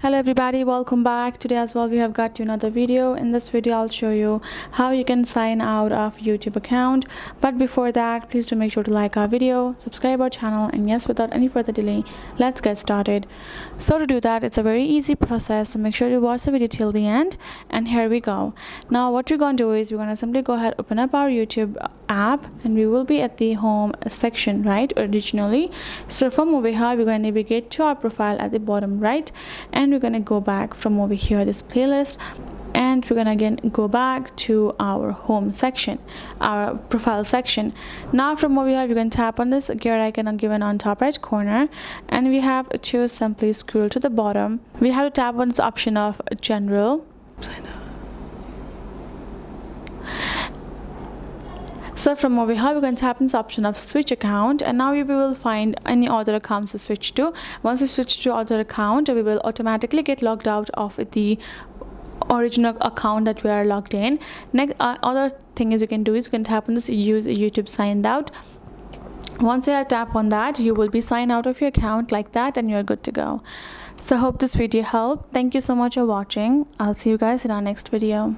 Hello everybody, welcome back. Today as well we have got you another video. In this video I'll show you how you can sign out of YouTube account, but before that please do make sure to like our video, subscribe our channel, and yes, without any further delay, let's get started. So to do that, it's a very easy process, so make sure you watch the video till the end. And here we go. Now what we're going to do is we're going to simply go ahead, open up our YouTube app, and we will be at the home section, right, originally. So from over here we're going to navigate to our profile at the bottom right, and we're going to go back from over here, this playlist, and we're going to again go back to our home section, our profile section. Now from over here we're going to tap on this gear icon given on top right corner, and we have to simply scroll to the bottom. We have to tap on this option of general. So from over here we're going to tap on this option of switch account, and now we will find any other accounts to switch to. Once we switch to other account, we will automatically get logged out of the original account that we are logged in. Next other thing is you can do is you can tap on this use YouTube signed out. Once you have tap on that, you will be signed out of your account like that, and you're good to go. So hope this video helped. Thank you so much for watching. I'll see you guys in our next video.